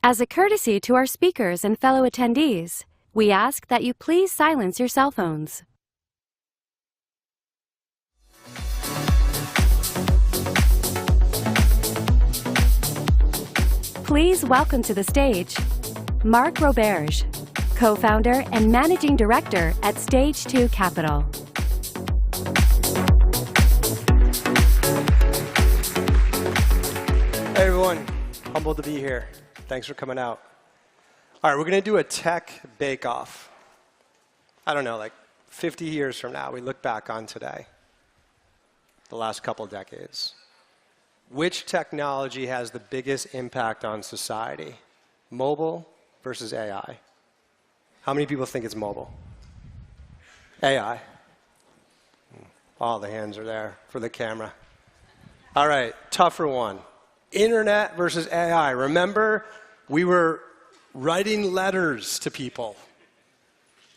As a courtesy to our speakers and fellow attendees, we ask that you please silence your cell phones. Please welcome to the stage Mark Roberge, co-founder and managing director at Stage 2 Capital. Hey everyone, humbled to be here. Thanks for coming out. All right, we're going to do a tech bake-off. I don't know, like 50 years from now, we look back on today, the last couple decades. Which technology has the biggest impact on society? Mobile versus AI. How many people think it's mobile? AI. All the hands are there for the camera. All right, tougher one. Internet versus AI. Remember, we were writing letters to people.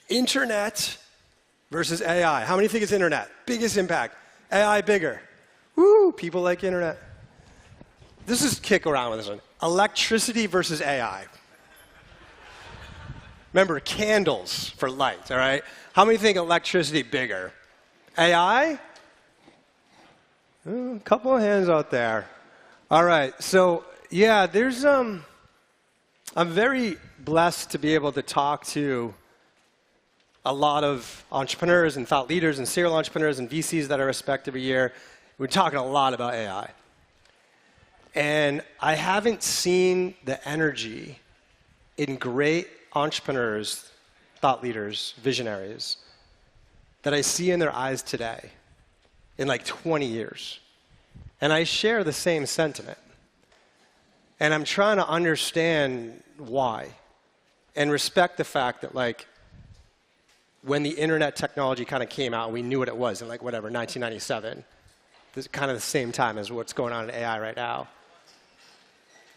Internet versus AI. How many think it's internet? Biggest impact. AI bigger. Woo, people like internet. This is kick around with this one. Electricity versus AI. Remember, candles for light, all right? How many think electricity bigger? AI? A couple of hands out there. All right, so yeah, there's I'm very blessed to be able to talk to a lot of entrepreneurs and thought leaders and serial entrepreneurs and VCs that I respect every year. We're talking a lot about AI. And I haven't seen the energy in great entrepreneurs, thought leaders, visionaries, that I see in their eyes today in like 20 years. And I share the same sentiment. And I'm trying to understand why and respect the fact that, like, when the internet technology kind of came out, we knew what it was in, like, whatever, 1997. This is kind of the same time as what's going on in AI right now.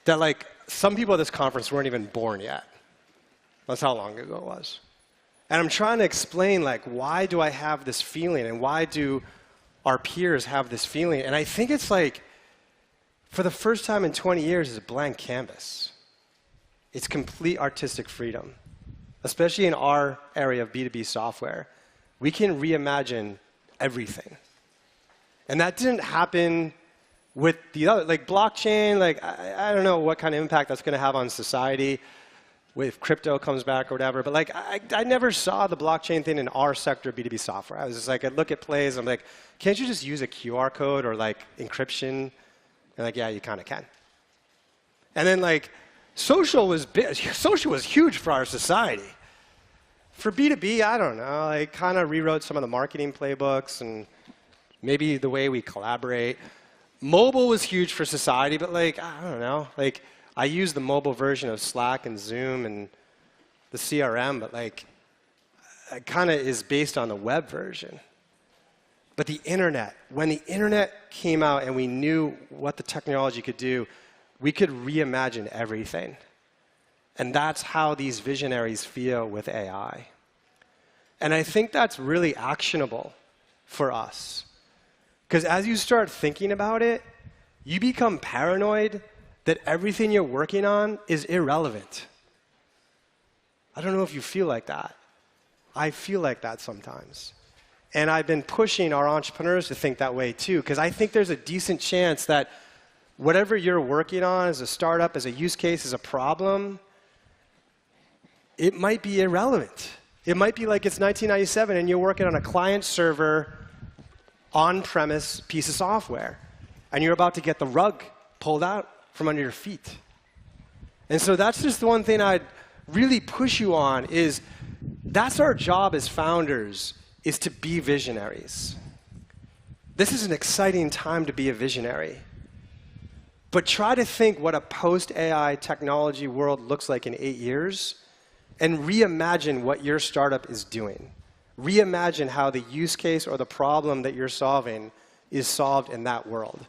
That, like, some people at this conference weren't even born yet. That's how long ago it was. And I'm trying to explain, like, why do I have this feeling and why do our peers have this feeling? And I think it's like, for the first time in 20 years, it's a blank canvas. It's complete artistic freedom, especially in our area of B2B software. We can reimagine everything. And that didn't happen with the other, like blockchain, like I don't know what kind of impact that's going to have on society if crypto comes back or whatever, but like I never saw the blockchain thing in our sector of B2B software. I was just like, I look at plays, I'm like, can't you just use a QR code or like encryption? And like, yeah, you kind of can. And then like, social was huge for our society. For B2B, I don't know, I kind of rewrote some of the marketing playbooks and maybe the way we collaborate. Mobile was huge for society, but like, I don't know, like I use the mobile version of Slack and Zoom and the CRM, but like, it kind of is based on the web version. But the internet, when the internet came out and we knew what the technology could do, we could reimagine everything. And that's how these visionaries feel with AI. And I think that's really actionable for us. Because as you start thinking about it, you become paranoid that everything you're working on is irrelevant. I don't know if you feel like that. I feel like that sometimes. And I've been pushing our entrepreneurs to think that way too, because I think there's a decent chance that whatever you're working on as a startup, as a use case, as a problem, it might be irrelevant. It might be like it's 1997 and you're working on a client-server on-premise piece of software, and you're about to get the rug pulled out from under your feet. And so that's just the one thing I'd really push you on is that's our job as founders, is to be visionaries. This is an exciting time to be a visionary. But try to think what a post-AI technology world looks like in 8 years and reimagine what your startup is doing. Reimagine how the use case or the problem that you're solving is solved in that world.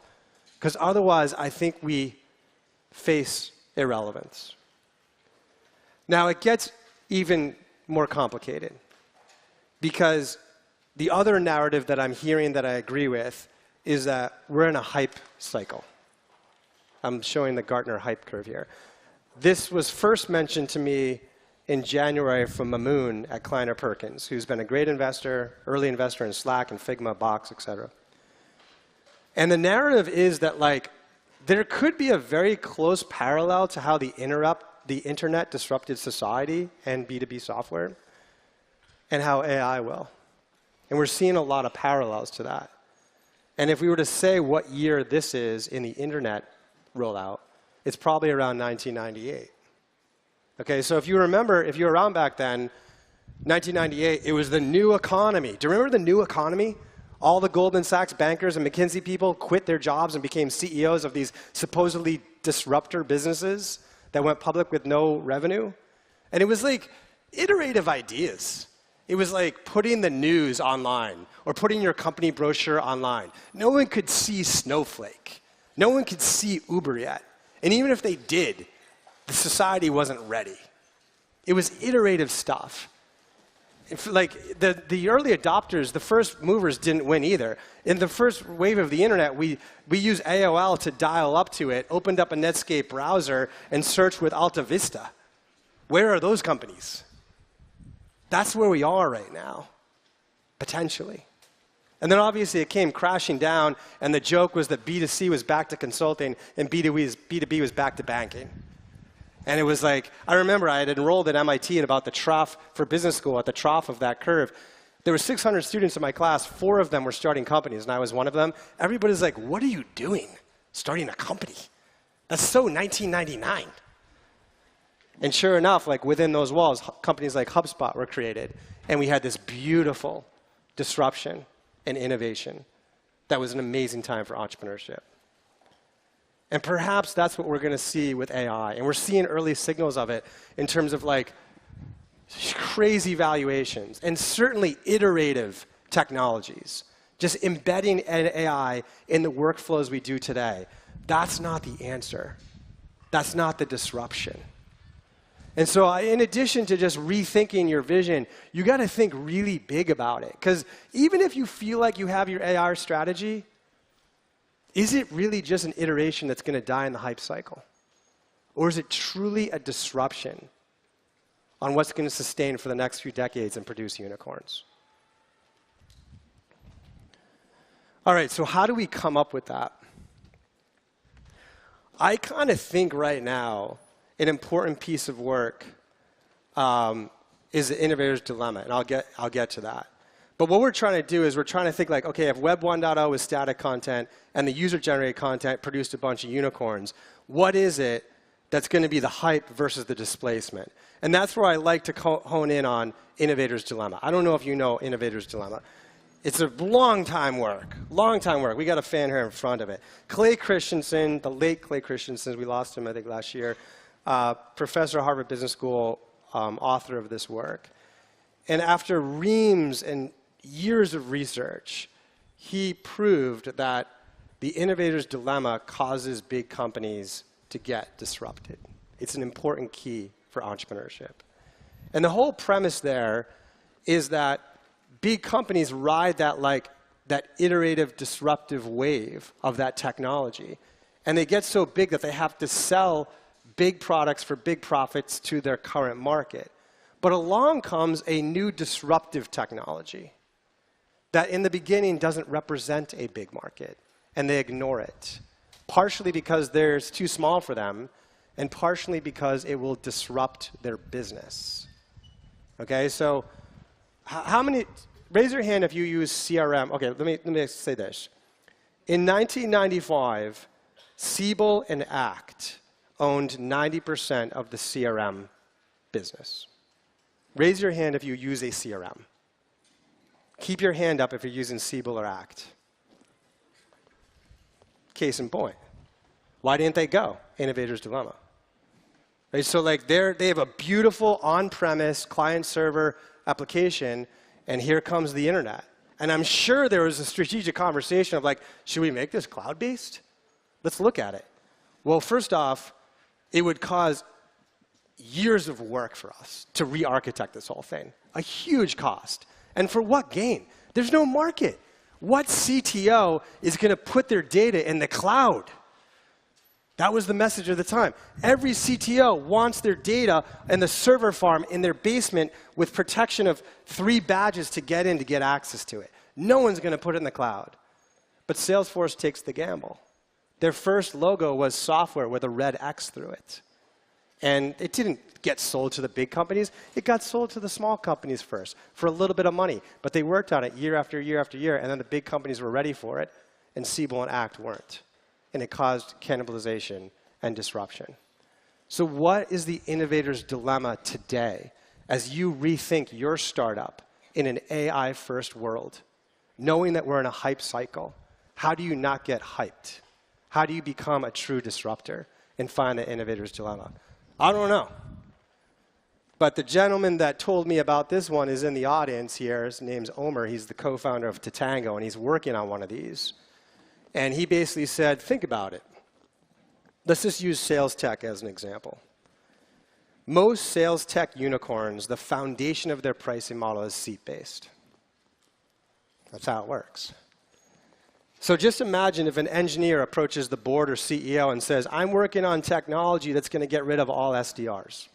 Because otherwise, I think we face irrelevance. Now, it gets even more complicated. Because the other narrative that I'm hearing that I agree with is that we're in a hype cycle. I'm showing the Gartner hype curve here. This was first mentioned to me in January from Mamoon at Kleiner Perkins, who's been a great investor, early investor in Slack and Figma, Box, et cetera. And the narrative is that like, there could be a very close parallel to how the internet disrupted society and B2B software, and how AI will. And we're seeing a lot of parallels to that. And if we were to say what year this is in the internet rollout, it's probably around 1998. Okay, so if you remember, if you were around back then, 1998, it was the new economy. Do you remember the new economy? All the Goldman Sachs bankers and McKinsey people quit their jobs and became CEOs of these supposedly disruptor businesses that went public with no revenue. And it was like iterative ideas. It was like putting the news online or putting your company brochure online. No one could see Snowflake. No one could see Uber yet. And even if they did, the society wasn't ready. It was iterative stuff. Like the early adopters, the first movers didn't win either. In the first wave of the internet, we used AOL to dial up to it, opened up a Netscape browser, and searched with Alta Vista. Where are those companies? That's where we are right now, potentially. And then obviously it came crashing down, and the joke was that B2C was back to consulting and B2B was back to banking. And it was like, I remember I had enrolled at MIT at about the trough for business school, at the trough of that curve. There were 600 students in my class. 4 of them were starting companies, and I was one of them. Everybody's like, what are you doing, starting a company? That's so 1999. And sure enough, like within those walls, companies like HubSpot were created. And we had this beautiful disruption and innovation that was an amazing time for entrepreneurship. And perhaps that's what we're going to see with AI. And we're seeing early signals of it in terms of like crazy valuations and certainly iterative technologies. Just embedding AI in the workflows we do today. That's not the answer. That's not the disruption. And so in addition to just rethinking your vision, you got to think really big about it. Because even if you feel like you have your AI strategy, is it really just an iteration that's going to die in the hype cycle? Or is it truly a disruption on what's going to sustain for the next few decades and produce unicorns? All right, so how do we come up with that? I kind of think right now an important piece of work is the innovator's dilemma, and I'll get to that. But what we're trying to do is we're trying to think like, okay, if Web 1.0 was static content and the user-generated content produced a bunch of unicorns, what is it that's going to be the hype versus the displacement? And that's where I like to hone in on innovator's dilemma. I don't know if you know innovator's dilemma. It's a long time work. We got a fan here in front of it. Clay Christensen, the late Clay Christensen, we lost him, I think, last year, professor at Harvard Business School, author of this work. And after reams and years of research, he proved that the innovator's dilemma causes big companies to get disrupted. It's an important key for entrepreneurship. And the whole premise there is that big companies ride that iterative, disruptive wave of that technology. And they get so big that they have to sell big products for big profits to their current market. But along comes a new disruptive technology that in the beginning doesn't represent a big market, and they ignore it, partially because it's too small for them, and partially because it will disrupt their business. Okay, so how many, raise your hand if you use CRM. Okay, let me say this. In 1995, Siebel and Act owned 90% of the CRM business. Raise your hand if you use a CRM. Keep your hand up if you're using Siebel or Act. Case in point. Why didn't they go? Innovator's dilemma. Right, so like they have a beautiful on-premise client-server application, and here comes the internet. And I'm sure there was a strategic conversation of like, should we make this cloud-based? Let's look at it. Well, first off, it would cause years of work for us to re-architect this whole thing. A huge cost. And for what gain? There's no market. What CTO is going to put their data in the cloud? That was the message of the time. Every CTO wants their data in the server farm in their basement with protection of 3 badges to get in to get access to it. No one's going to put it in the cloud. But Salesforce takes the gamble. Their first logo was software with a red X through it. And it didn't get sold to the big companies. It got sold to the small companies first for a little bit of money. But they worked on it year after year after year, and then the big companies were ready for it, and Siebel and Act weren't. And it caused cannibalization and disruption. So what is the innovator's dilemma today as you rethink your startup in an AI-first world, knowing that we're in a hype cycle? How do you not get hyped? How do you become a true disruptor and find the innovator's dilemma? I don't know. But the gentleman that told me about this one is in the audience here. His name's Omer. He's the co-founder of Tatango, and he's working on one of these. And he basically said, think about it. Let's just use sales tech as an example. Most sales tech unicorns, the foundation of their pricing model is seat-based. That's how it works. So just imagine if an engineer approaches the board or CEO and says, I'm working on technology that's going to get rid of all SDRs.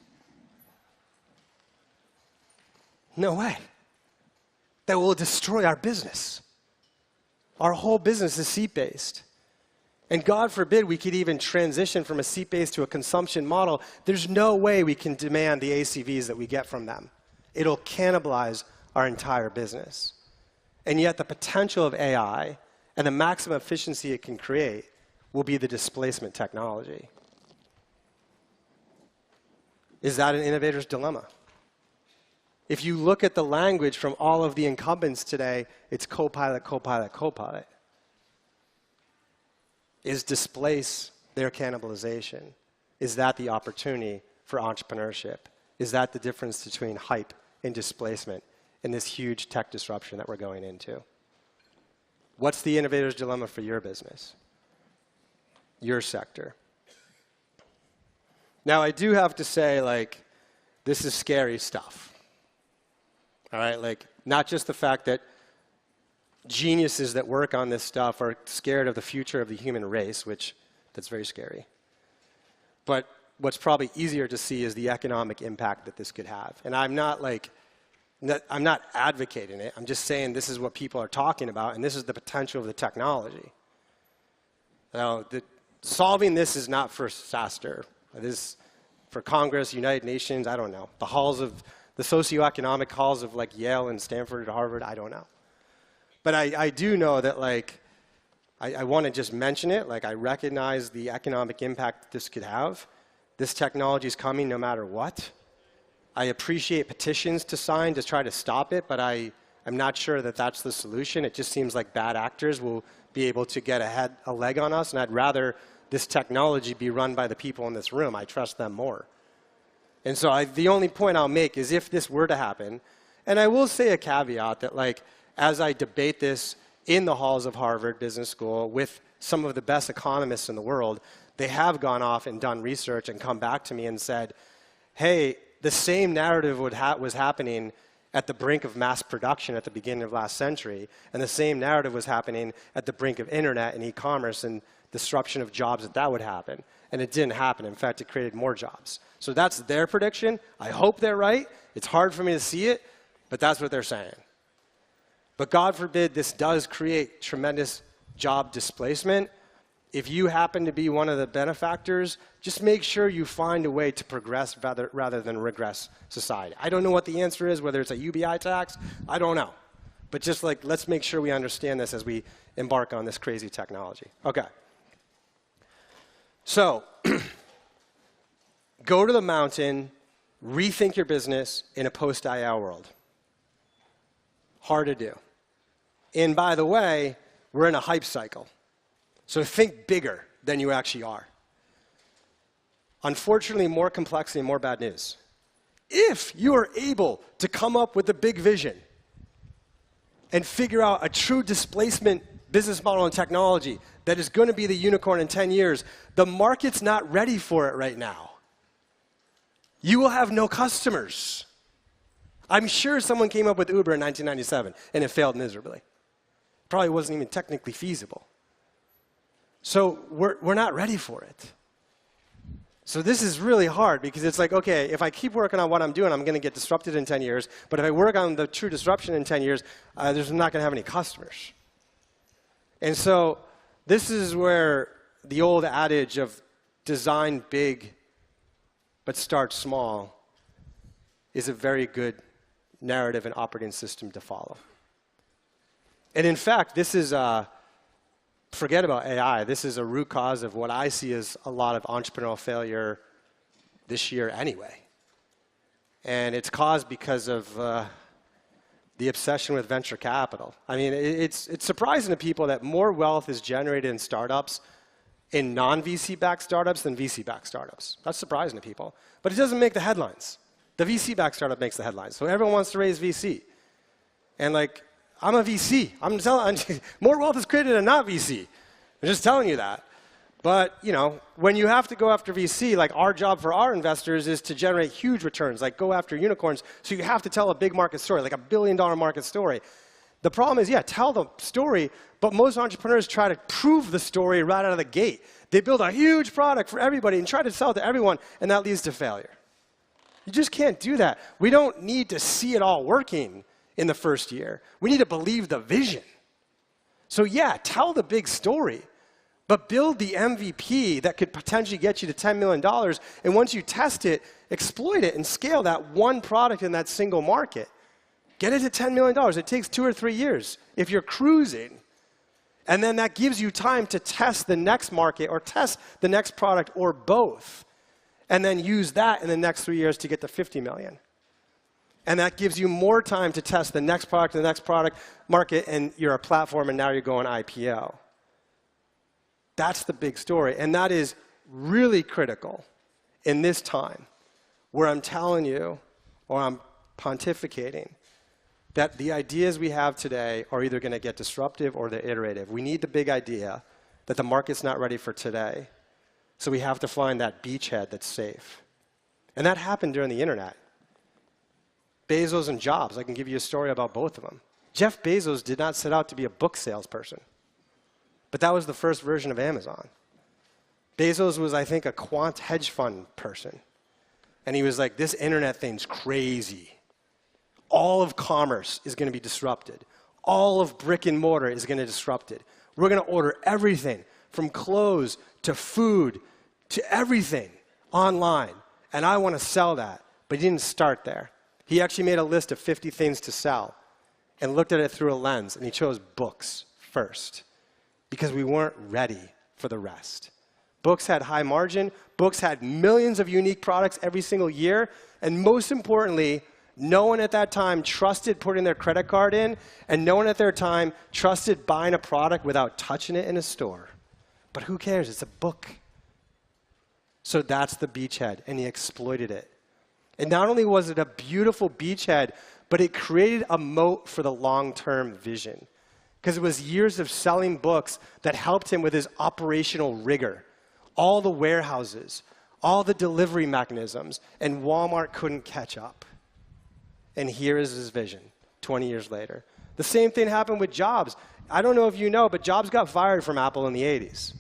No way. That will destroy our business. Our whole business is seat-based. And God forbid we could even transition from a seat-based to a consumption model. There's no way we can demand the ACVs that we get from them. It'll cannibalize our entire business. And yet the potential of AI and the maximum efficiency it can create will be the displacement technology. Is that an innovator's dilemma? If you look at the language from all of the incumbents today, it's copilot, copilot, copilot. Is displace their cannibalization? Is that the opportunity for entrepreneurship? Is that the difference between hype and displacement in this huge tech disruption that we're going into? What's the innovator's dilemma for your business, your sector? Now, I do have to say, like, this is scary stuff. All right, like, not just the fact that geniuses that work on this stuff are scared of the future of the human race, which that's very scary. But what's probably easier to see is the economic impact that this could have. And I'm not advocating it. I'm just saying this is what people are talking about, and this is the potential of the technology. Now, solving this is not for SaaStr. It is for Congress, United Nations, I don't know. The socioeconomic halls of like Yale and Stanford and Harvard, I don't know. But I do know that, like, I want to just mention it. Like, I recognize the economic impact this could have. This technology is coming no matter what. I appreciate petitions to sign to try to stop it, but I'm not sure that that's the solution. It just seems like bad actors will be able to get a leg on us, and I'd rather this technology be run by the people in this room. I trust them more. And so the only point I'll make is if this were to happen, and I will say a caveat that, like, as I debate this in the halls of Harvard Business School with some of the best economists in the world, they have gone off and done research and come back to me and said, hey, the same narrative was happening at the brink of mass production at the beginning of last century, and the same narrative was happening at the brink of internet and e-commerce and disruption of jobs that would happen. And it didn't happen. In fact, it created more jobs. So that's their prediction. I hope they're right. It's hard for me to see it, but that's what they're saying. But God forbid this does create tremendous job displacement. If you happen to be one of the benefactors, just make sure you find a way to progress rather than regress society. I don't know what the answer is, whether it's a UBI tax. I don't know. But just like, let's make sure we understand this as we embark on this crazy technology. Okay. So go to the mountain, rethink your business in a post-AI world. Hard to do. And by the way, we're in a hype cycle. So think bigger than you actually are. Unfortunately, more complexity and more bad news. If you are able to come up with a big vision and figure out a true displacement business model and technology that is going to be the unicorn in 10 years, the market's not ready for it right now. You will have no customers. I'm sure someone came up with Uber in 1997 and it failed miserably. Probably wasn't even technically feasible. So we're not ready for it. So this is really hard because it's like, okay, if I keep working on what I'm doing, I'm going to get disrupted in 10 years. But if I work on the true disruption in 10 years, there's not going to have any customers. And so this is where the old adage of design big but start small is a very good narrative and operating system to follow. And in fact, this is forget about AI. This is a root cause of what I see as a lot of entrepreneurial failure this year anyway. And it's caused because of the obsession with venture capital. I mean, it's surprising to people that more wealth is generated in startups, in non-VC-backed startups than VC-backed startups. That's surprising to people. But it doesn't make the headlines. The VC-backed startup makes the headlines. So everyone wants to raise VC. And like, I'm a VC. I'm telling more wealth is created than not VC. I'm just telling you that. But you know, when you have to go after VC, like our job for our investors is to generate huge returns, like go after unicorns. So you have to tell a big market story, like $1 billion market story. The problem is, yeah, tell the story, but most entrepreneurs try to prove the story right out of the gate. They build a huge product for everybody and try to sell it to everyone, and that leads to failure. You just can't do that. We don't need to see it all working in the first year. We need to believe the vision. So yeah, tell the big story, but build the MVP that could potentially get you to $10 million, and once you test it, exploit it and scale that one product in that single market. Get it to $10 million. It takes 2 or 3 years if you're cruising. And then that gives you time to test the next market or test the next product or both, and then use that in the next 3 years to get to 50 million. And that gives you more time to test the next product, the next product market, and you're a platform, and now you're going IPO. That's the big story. And that is really critical in this time where I'm telling you, or I'm pontificating, that the ideas we have today are either going to get disruptive or they're iterative. We need the big idea that the market's not ready for today. So we have to find that beachhead that's safe. And that happened during the internet. Bezos and Jobs, I can give you a story about both of them. Jeff Bezos did not set out to be a book salesperson, but that was the first version of Amazon. Bezos was, I think, a quant hedge fund person. And he was like, this internet thing's crazy. All of commerce is going to be disrupted. All of brick and mortar is going to be disrupted. We're going to order everything from clothes to food to everything online. And I want to sell that. But he didn't start there. He actually made a list of 50 things to sell and looked at it through a lens, and he chose books first because we weren't ready for the rest. Books had high margin. Books had millions of unique products every single year. And most importantly, no one at that time trusted putting their credit card in, and no one at their time trusted buying a product without touching it in a store. But who cares? It's a book. So that's the beachhead, and he exploited it. And not only was it a beautiful beachhead, but it created a moat for the long-term vision. Because it was years of selling books that helped him with his operational rigor. All the warehouses, all the delivery mechanisms, and Walmart couldn't catch up. And here is his vision 20 years later. The same thing happened with Jobs. I don't know if you know, but Jobs got fired from Apple in the 80s.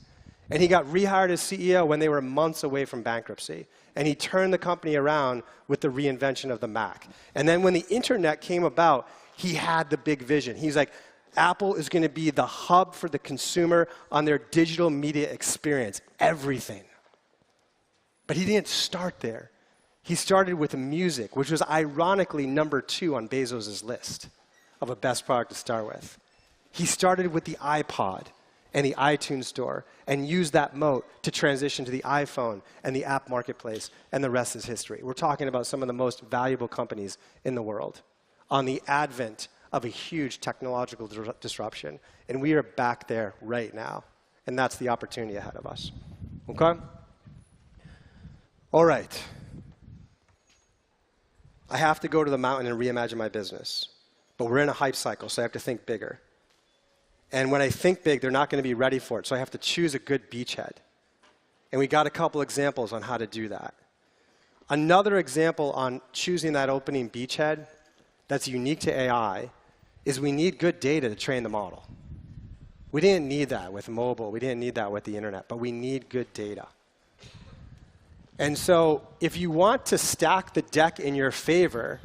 And he got rehired as CEO when they were months away from bankruptcy. And he turned the company around with the reinvention of the Mac. And then when the internet came about, he had the big vision. He's like, Apple is going to be the hub for the consumer on their digital media experience, everything. But he didn't start there. He started with music, which was ironically #2 on Bezos' list of a best product to start with. He started with the iPod and the iTunes store and used that moat to transition to the iPhone and the app marketplace, and the rest is history. We're talking about some of the most valuable companies in the world on the advent of a huge technological disruption, and we are back there right now, and that's the opportunity ahead of us. Okay? All right. I have to go to the mountain and reimagine my business, but we're in a hype cycle, so I have to think bigger. And when I think big, they're not going to be ready for it, so I have to choose a good beachhead. And we got a couple examples on how to do that. Another example on choosing that opening beachhead that's unique to AI is we need good data to train the model. We didn't need that with mobile. We didn't need that with the internet, but we need good data. And so if you want to stack the deck in your favor,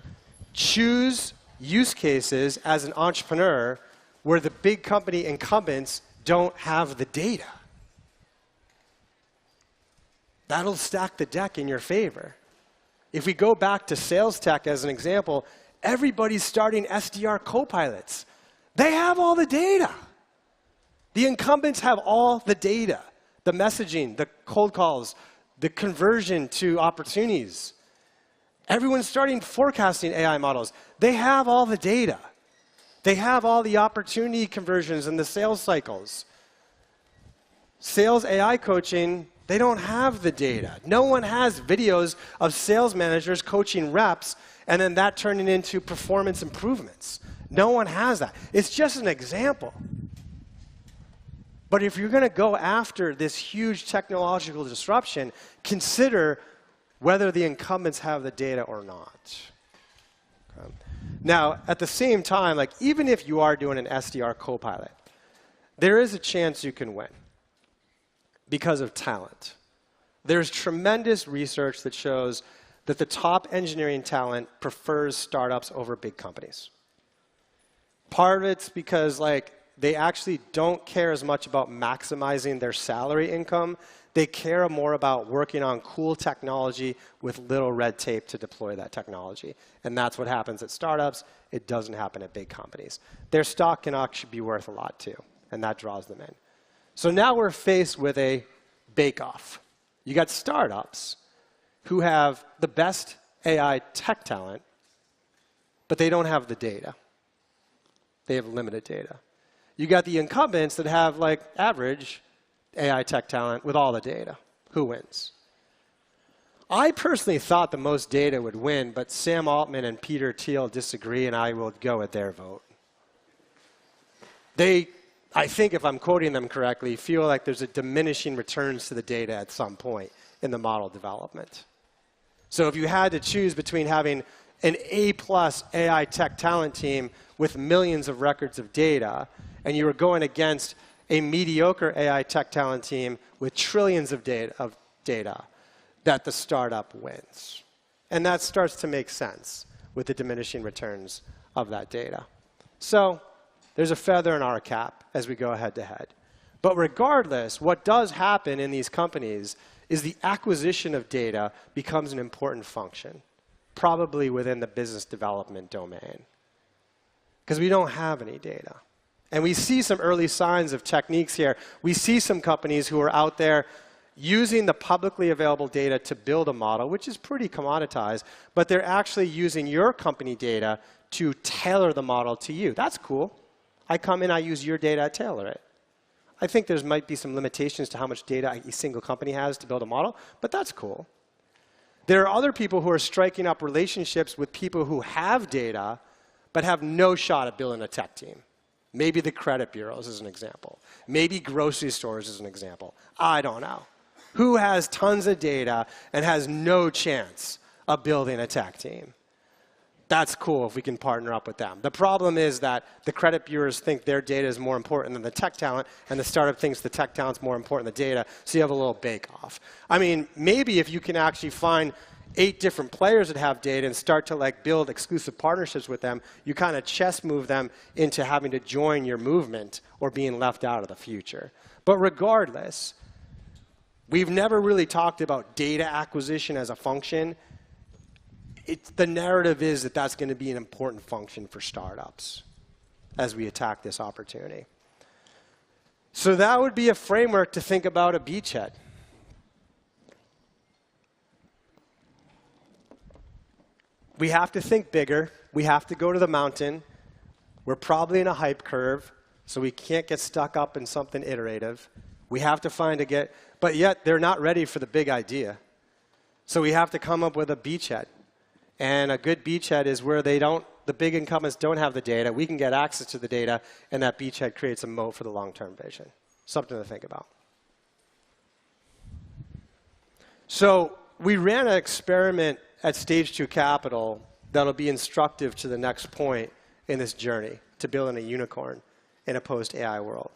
choose use cases as an entrepreneur where the big company incumbents don't have the data. That'll stack the deck in your favor. If we go back to sales tech as an example, everybody's starting SDR copilots. They have all the data. The incumbents have all the data, the messaging, the cold calls, the conversion to opportunities. Everyone's starting forecasting AI models. They have all the data. They have all the opportunity conversions and the sales cycles. Sales AI coaching, they don't have the data. No one has videos of sales managers coaching reps and then that turning into performance improvements. No one has that. It's just an example. But if you're going to go after this huge technological disruption, consider whether the incumbents have the data or not. Okay. Now, at the same time, like even if you are doing an SDR copilot, there is a chance you can win because of talent. There's tremendous research that shows that the top engineering talent prefers startups over big companies. Part of it's because like they actually don't care as much about maximizing their salary income. They care more about working on cool technology with little red tape to deploy that technology. And that's what happens at startups. It doesn't happen at big companies. Their stock can actually be worth a lot too, and that draws them in. So now we're faced with a bake-off. You got startups who have the best AI tech talent, but they don't have the data. They have limited data. You got the incumbents that have like average AI tech talent with all the data. Who wins? I personally thought the most data would win, but Sam Altman and Peter Thiel disagree, and I will go with their vote. They, I think if I'm quoting them correctly, feel like there's a diminishing returns to the data at some point in the model development. So if you had to choose between having an A-plus AI tech talent team with millions of records of data, and you were going against a mediocre AI tech talent team with trillions of data, that the startup wins. And that starts to make sense with the diminishing returns of that data. So there's a feather in our cap as we go head to head. But regardless, what does happen in these companies is the acquisition of data becomes an important function, probably within the business development domain, because we don't have any data. And we see some early signs of techniques here. We see some companies who are out there using the publicly available data to build a model, which is pretty commoditized, but they're actually using your company data to tailor the model to you. That's cool. I come in, I use your data, I tailor it. I think there might be some limitations to how much data a single company has to build a model, but that's cool. There are other people who are striking up relationships with people who have data, but have no shot at building a tech team. Maybe the credit bureaus is an example. Maybe grocery stores is an example. I don't know. Who has tons of data and has no chance of building a tech team? That's cool if we can partner up with them. The problem is that the credit bureaus think their data is more important than the tech talent, and the startup thinks the tech talent's more important than the data, so you have a little bake-off. I mean, maybe if you can actually find 8 different players that have data and start to like build exclusive partnerships with them, you kind of chess move them into having to join your movement or being left out of the future. But regardless, we've never really talked about data acquisition as a function. The narrative is that that's going to be an important function for startups as we attack this opportunity. So that would be a framework to think about a beachhead. We have to think bigger. We have to go to the mountain. We're probably in a hype curve, so we can't get stuck up in something iterative. We have to find but yet they're not ready for the big idea. So we have to come up with a beachhead. And a good beachhead is where the big incumbents don't have the data. We can get access to the data, and that beachhead creates a moat for the long-term vision. Something to think about. So we ran an experiment at Stage 2 Capital that'll be instructive to the next point in this journey to building a unicorn in a post-AI world.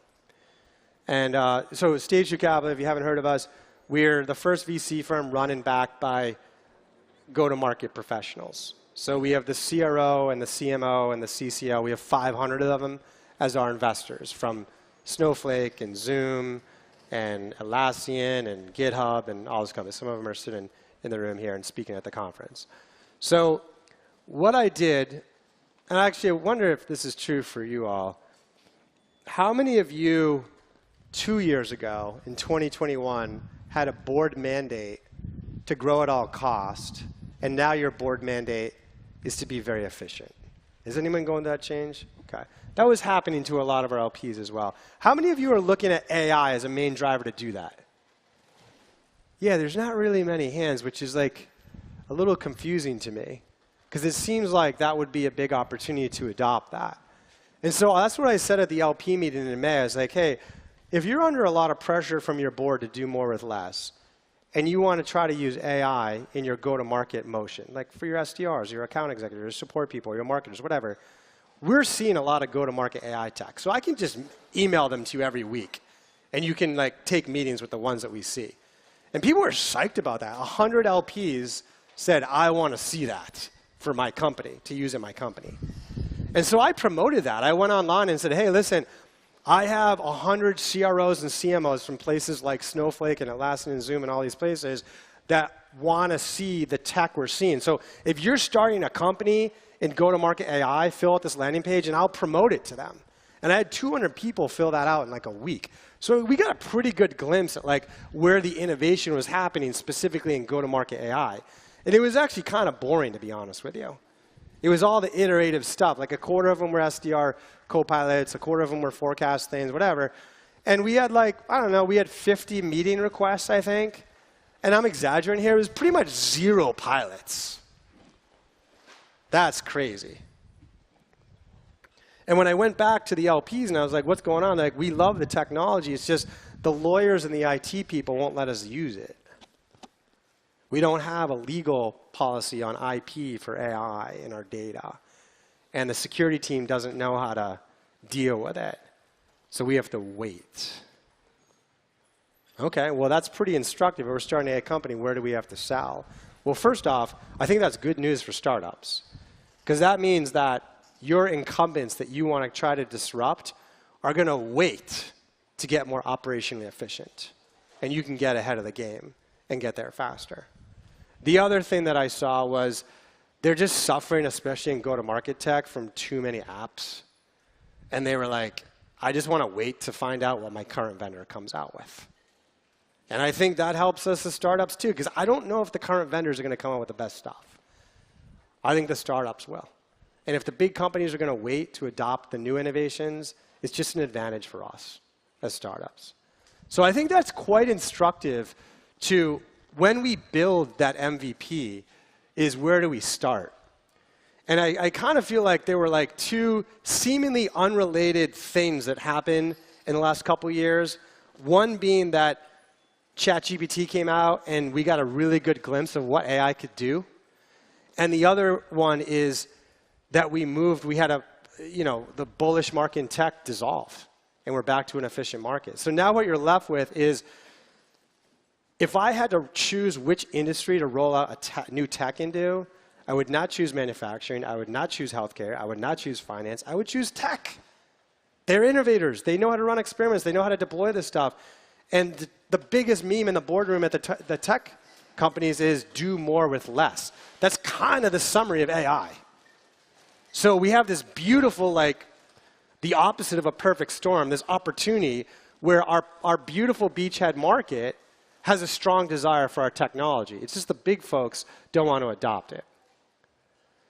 And so Stage 2 Capital, if you haven't heard of us, we're the first VC firm run and backed by go-to-market professionals. So we have the CRO and the CMO and the CCO. We have 500 of them as our investors, from Snowflake and Zoom and Atlassian and GitHub and all those companies. Some of them are sitting in the room here and speaking at the conference. So what I did, and actually I wonder if this is true for you all, how many of you 2 years ago in 2021 had a board mandate to grow at all cost, and now your board mandate is to be very efficient? Is anyone going to that change? Okay. That was happening to a lot of our LPs as well. How many of you are looking at AI as a main driver to do that? Yeah, there's not really many hands, which is like a little confusing to me, because it seems like that would be a big opportunity to adopt that. And so that's what I said at the LP meeting in May. I was like, hey, if you're under a lot of pressure from your board to do more with less, and you want to try to use AI in your go-to-market motion, like for your SDRs, your account executives, your support people, your marketers, whatever, we're seeing a lot of go-to-market AI tech. So I can just email them to you every week, and you can like take meetings with the ones that we see. And people are psyched about that. 100 LPs said, I want to see that for my company, to use in my company. And so I promoted that. I went online and said, hey, listen, I have 100 CROs and CMOs from places like Snowflake and Atlassian and Zoom and all these places that want to see the tech we're seeing. So if you're starting a company in go-to-market AI, fill out this landing page, and I'll promote it to them. And I had 200 people fill that out in like a week. So we got a pretty good glimpse at like where the innovation was happening specifically in go-to-market AI. And it was actually kind of boring, to be honest with you. It was all the iterative stuff. Like a quarter of them were SDR co-pilots, a quarter of them were forecast things, whatever. And we had like, I don't know, we had 50 meeting requests, I think. And I'm exaggerating here. It was pretty much 0 pilots. That's crazy. And when I went back to the LPs and I was like, what's going on? They're like, we love the technology. It's just the lawyers and the IT people won't let us use it. We don't have a legal policy on IP for AI in our data. And the security team doesn't know how to deal with it. So we have to wait. Okay, well, that's pretty instructive. If we're starting a company, where do we have to sell? Well, first off, I think that's good news for startups, because that means that your incumbents that you want to try to disrupt are going to wait to get more operationally efficient. And you can get ahead of the game and get there faster. The other thing that I saw was they're just suffering, especially in go-to-market tech, from too many apps. And they were like, I just want to wait to find out what my current vendor comes out with. And I think that helps us as startups too, because I don't know if the current vendors are going to come out with the best stuff. I think the startups will. And if the big companies are going to wait to adopt the new innovations, it's just an advantage for us as startups. So I think that's quite instructive to when we build that MVP is where do we start? And I kind of feel like there were like 2 seemingly unrelated things that happened in the last couple of years. One being that ChatGPT came out and we got a really good glimpse of what AI could do. And the other one is that we had the bullish market in tech dissolved, and we're back to an efficient market. So now what you're left with is, if I had to choose which industry to roll out a new tech into, I would not choose manufacturing, I would not choose healthcare, I would not choose finance, I would choose tech. They're innovators. They know how to run experiments. They know how to deploy this stuff. And the biggest meme in the boardroom at the tech companies is do more with less. That's kind of the summary of AI. So we have this beautiful, like, the opposite of a perfect storm, this opportunity where our beautiful beachhead market has a strong desire for our technology. It's just the big folks don't want to adopt it.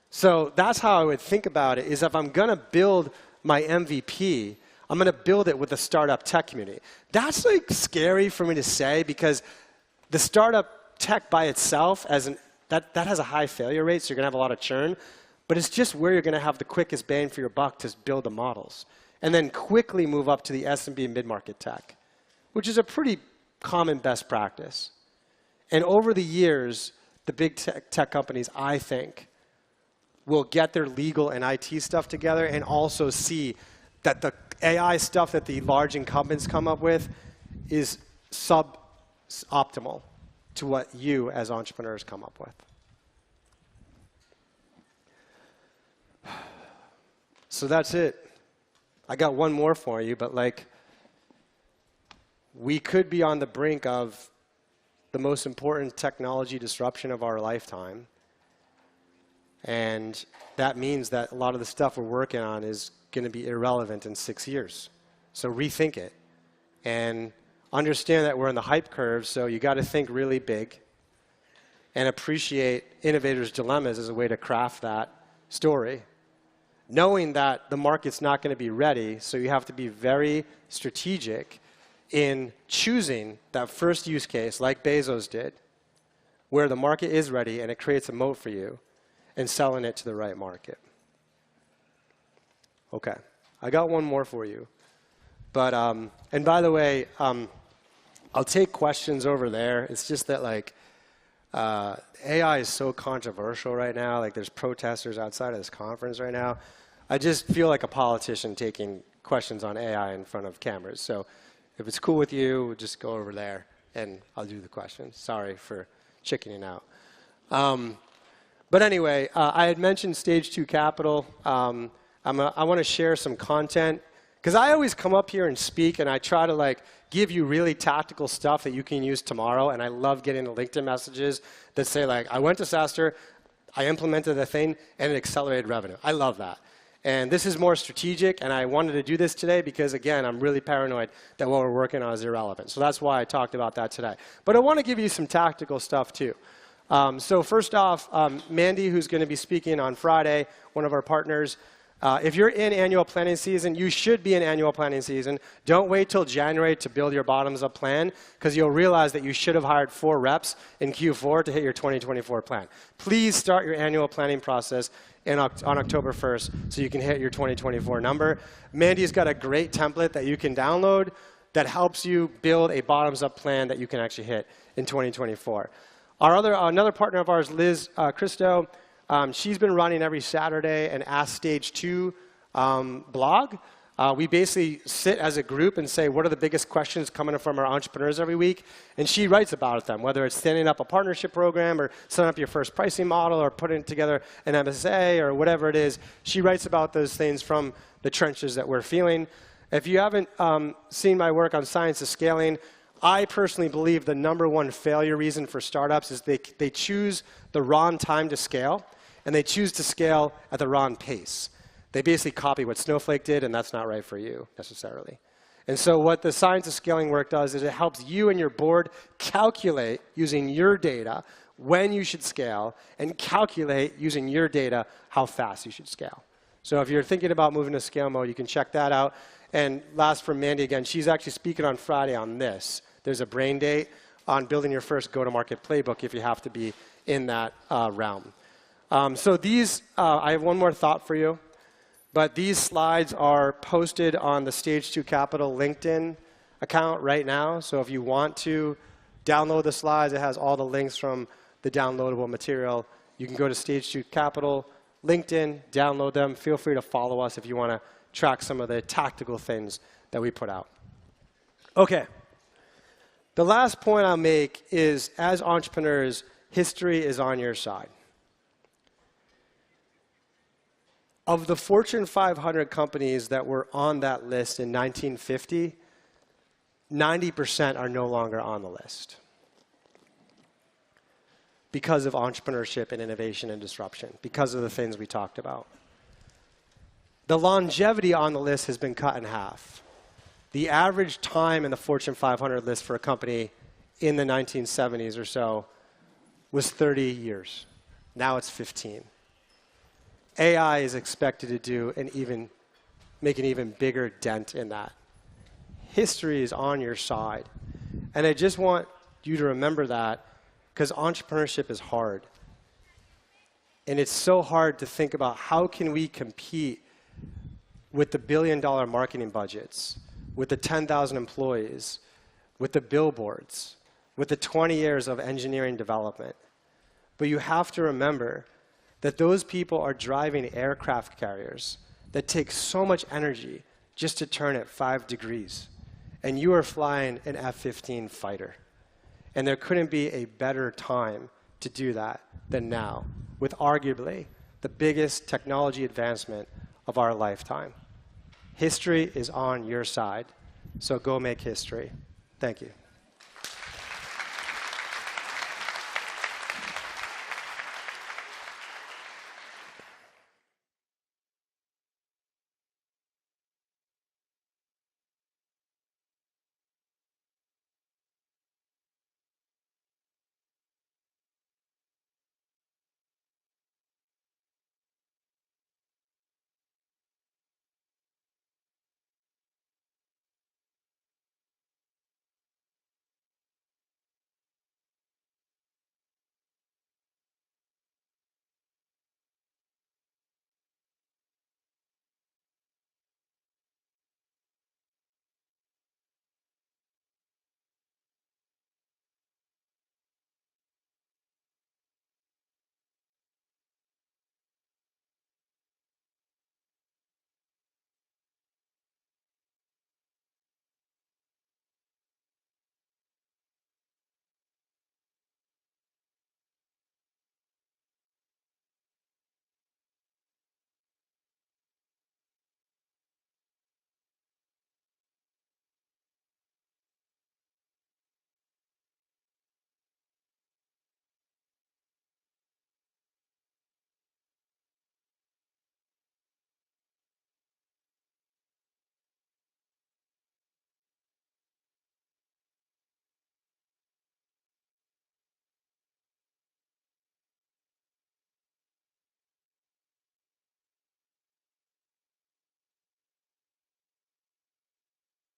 So that's how I would think about it, is if I'm going to build my MVP, I'm going to build it with the startup tech community. That's like scary for me to say, because the startup tech by itself, that has a high failure rate, so you're going to have a lot of churn. But it's just where you're going to have the quickest bang for your buck to build the models. And then quickly move up to the SMB and mid-market tech, which is a pretty common best practice. And over the years, the big tech companies, I think, will get their legal and IT stuff together and also see that the AI stuff that the large incumbents come up with is optimal to what you as entrepreneurs come up with. So that's it. I got one more for you, but like, we could be on the brink of the most important technology disruption of our lifetime. And that means that a lot of the stuff we're working on is going to be irrelevant in 6 years. So rethink it. And understand that we're in the hype curve, so you got to think really big and appreciate innovators' dilemmas as a way to craft that story. Knowing that the market's not going to be ready, so you have to be very strategic in choosing that first use case, like Bezos did, where the market is ready and it creates a moat for you, and selling it to the right market. Okay, I got one more for you. But, and by the way, I'll take questions over there. It's just that, like, AI is so controversial right now. Like, there's protesters outside of this conference right now. I just feel like a politician taking questions on AI in front of cameras. So if it's cool with you, just go over there, and I'll do the questions. Sorry for chickening out. But anyway, I had mentioned Stage 2 Capital. I want to share some content, because I always come up here and speak, and I try to like give you really tactical stuff that you can use tomorrow. And I love getting the LinkedIn messages that say, like, I went to SaaStr, I implemented a thing, and it accelerated revenue. I love that. And this is more strategic, and I wanted to do this today because, again, I'm really paranoid that what we're working on is irrelevant. So that's why I talked about that today. But I want to give you some tactical stuff, too. So first off, Mandy, who's going to be speaking on Friday, one of our partners, if you're in annual planning season, you should be in annual planning season. Don't wait till January to build your bottoms-up plan, because you'll realize that you should have hired 4 reps in Q4 to hit your 2024 plan. Please start your annual planning process on October 1st so you can hit your 2024 number. Mandy's got a great template that you can download that helps you build a bottoms-up plan that you can actually hit in 2024. Another partner of ours, Liz Christo, she's been running every Saturday an Ask Stage 2 blog. We basically sit as a group and say, what are the biggest questions coming from our entrepreneurs every week? And she writes about them, whether it's standing up a partnership program or setting up your first pricing model or putting together an MSA or whatever it is. She writes about those things from the trenches that we're feeling. If you haven't seen my work on Science of Scaling, I personally believe the #1 failure reason for startups is they choose the wrong time to scale, and they choose to scale at the wrong pace. They basically copy what Snowflake did, and that's not right for you, necessarily. And so what the Science of Scaling work does is it helps you and your board calculate, using your data, when you should scale, and calculate, using your data, how fast you should scale. So if you're thinking about moving to scale mode, you can check that out. And last from Mandy again, she's actually speaking on Friday on this. There's a brain date on building your first go-to-market playbook if you have to be in that realm. So these, I have one more thought for you, but these slides are posted on the Stage 2 Capital LinkedIn account right now. So if you want to download the slides, it has all the links from the downloadable material. You can go to Stage 2 Capital, LinkedIn, download them. Feel free to follow us if you want to track some of the tactical things that we put out. Okay. The last point I'll make is, as entrepreneurs, history is on your side. Of the Fortune 500 companies that were on that list in 1950, 90% are no longer on the list because of entrepreneurship and innovation and disruption, because of the things we talked about. The longevity on the list has been cut in half. The average time in the Fortune 500 list for a company in the 1970s or so was 30 years. Now it's 15. AI is expected to do make an even bigger dent in that. History is on your side. And I just want you to remember that, because entrepreneurship is hard. And it's so hard to think about how can we compete with the billion-dollar marketing budgets, with the 10,000 employees, with the billboards, with the 20 years of engineering development. But you have to remember that those people are driving aircraft carriers that take so much energy just to turn at 5 degrees. And you are flying an F-15 fighter. And there couldn't be a better time to do that than now, with arguably the biggest technology advancement of our lifetime. History is on your side, so go make history. Thank you.